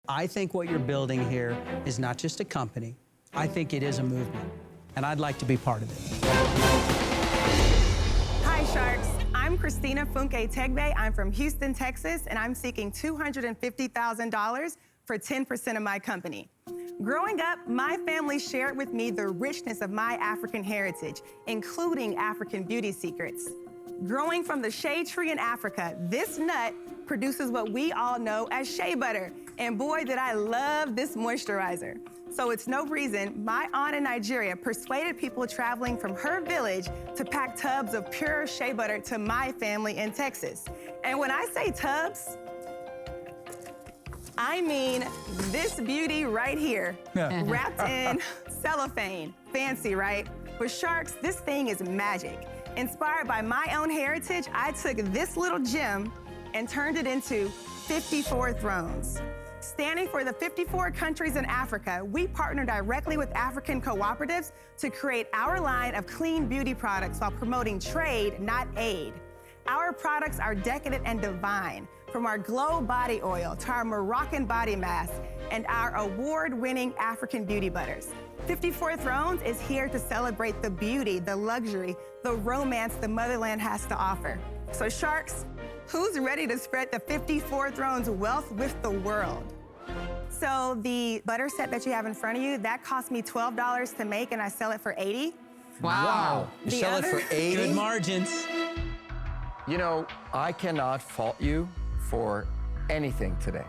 I think what you're building here is not just a company. I think it is a movement, and I'd like to be part of it. Hi, Sharks. I'm Christina Funke Tegbe. I'm from Houston, Texas, and I'm seeking $250,000 for 10% of my company. Growing up, my family shared with me the richness of my African heritage, including African beauty secrets. Growing from the shea tree in Africa, this nut produces what we all know as shea butter. And boy, did I love this moisturizer. So it's no reason my aunt in Nigeria persuaded people traveling from her village to pack tubs of pure shea butter to my family in Texas. And when I say tubs, I mean this beauty right here, wrapped in cellophane. Fancy, right? With Sharks, this thing is magic. Inspired by my own heritage, I took this little gem and turned it into 54 thrones. Standing for the 54 countries in Africa, we partner directly with African cooperatives to create our line of clean beauty products while promoting trade, not aid. Our products are decadent and divine, from our Glow body oil to our Moroccan body mask and our award-winning African beauty butters. 54 Thrones is here to celebrate the beauty, the luxury, the romance the motherland has to offer. So Sharks, who's ready to spread the 54 Thrones wealth with the world? So the butter set that you have in front of you, that cost me $12 to make, and I sell it for $80. Wow. You sell it for $80? Good margins. You know, I cannot fault you for anything today.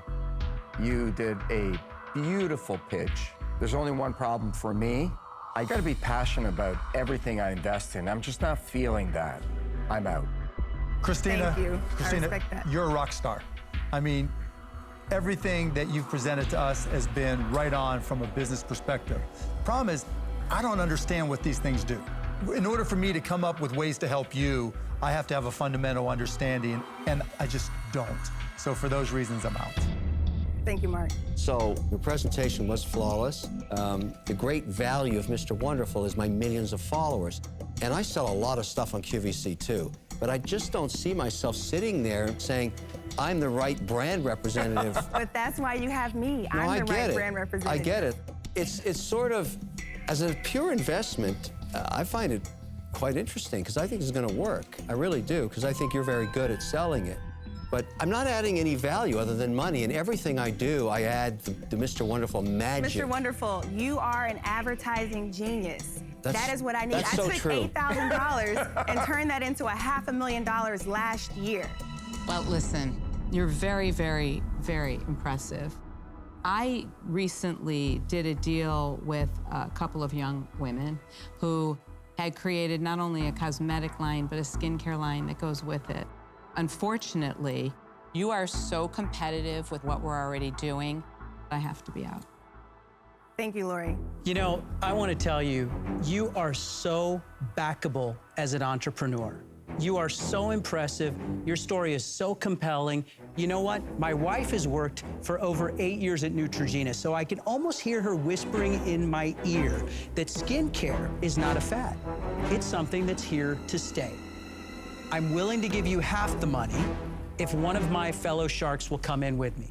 You did a beautiful pitch. There's only one problem for me. I gotta be passionate about everything I invest in. I'm just not feeling that. I'm out. Christina, Thank you. Christina, I respect that. you're a rock star. I mean, everything that you've presented to us has been right on from a business perspective. Problem is, I don't understand what these things do. In order for me to come up with ways to help you, I have to have a fundamental understanding, and I just don't. So for those reasons, I'm out. Thank you, Mark. So your presentation was flawless. The great value of Mr. Wonderful is my millions of followers. And I sell a lot of stuff on QVC too, but I just don't see myself sitting there saying, I'm the right brand representative. But that's why you have me. No, I'm the right it. brand representative. I get it. It's sort of, as a pure investment, I find it quite interesting because I think it's going to work. I really do, because I think you're very good at selling it. But I'm not adding any value other than money. And everything I do, I add the Mr. Wonderful magic. Mr. Wonderful, you are an advertising genius. That is what I need. That's so I took true. $8,000 and turned that into $500,000 last year. Well, listen, you're very, very, very impressive. I recently did a deal with a couple of young women who had created not only a cosmetic line, but a skincare line that goes with it. Unfortunately, you are so competitive with what we're already doing, I have to be out. Thank you, Lori. You know, I want to tell you, you are so backable as an entrepreneur. You are so impressive. Your story is so compelling. You know what? My wife has worked for over 8 years at Neutrogena, so I can almost hear her whispering in my ear that skincare is not a fad. It's something that's here to stay. I'm willing to give you half the money if one of my fellow Sharks will come in with me.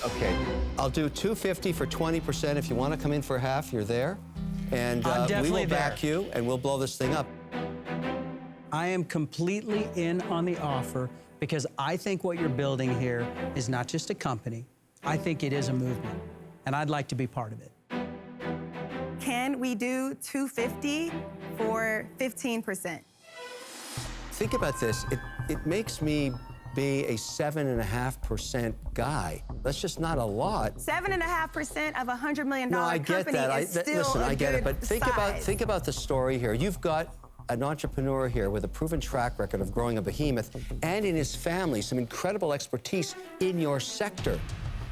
Okay, I'll do $250 for 20%. If you want to come in for half, you're there. And we will back you, and we'll blow this thing up. I am completely in on the offer because I think what you're building here is not just a company. I think it is a movement, and I'd like to be part of it. Can we do $250 for 15%? Think about this. It makes me be a 7.5% guy. That's just not a lot. 7.5% of a $100 million No, I get company that. is still Listen, a I get it. good But size. think about the story here. You've got an entrepreneur here with a proven track record of growing a behemoth, and in his family, some incredible expertise in your sector.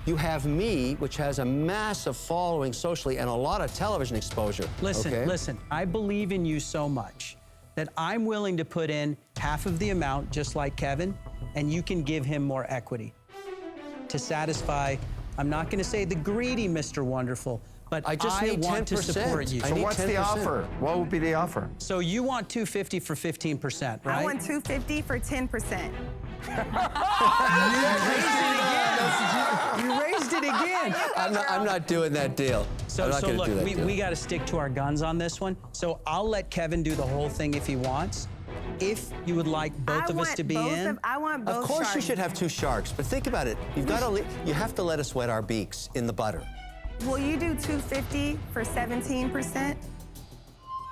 You have me, which has a massive following socially and a lot of television exposure. Listen, I believe in you so much that I'm willing to put in half of the amount, just like Kevin, and you can give him more equity to satisfy, I'm not gonna say the greedy Mr. Wonderful, but I just need want 10%. to support you. So what's the offer? What would be the offer? So you want $250 for 15%, right? I want $250 for 10%. You raised it again. in. I'm not doing that deal. So, I'm not gonna look, do that we deal. got to stick to our guns on this one. So I'll let Kevin do the whole thing if he wants. If you would like both of us to be in. I want both Of course sharks. you should have 2 sharks, but think about it. You have to let us wet our beaks in the butter. Will you do $250 for 17%?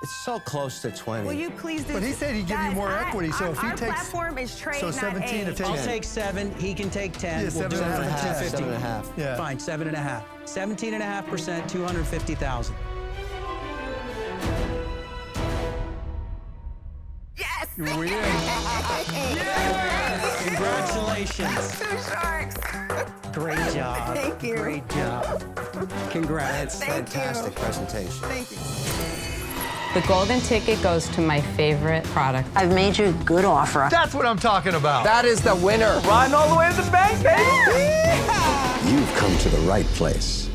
It's so close to 20. Will you please do? But he said he'd give you Guys, more equity, so if he our takes- platform is trade, so not 17 age. to take- I'll 10. take 7. He can take 10. Yeah, We'll do it for 7.5. 250. 7.5. Yeah. Fine, 7.5. 17.5%, 250,000. Yes. We in. Congratulations. 2 sharks. Great job. Thank you. Great job. Congrats. Thank you. Fantastic presentation. Thank you. The golden ticket goes to my favorite product. I've made you a good offer. That's what I'm talking about. That is the winner. Riding all the way to the bank, baby. You've come to the right place.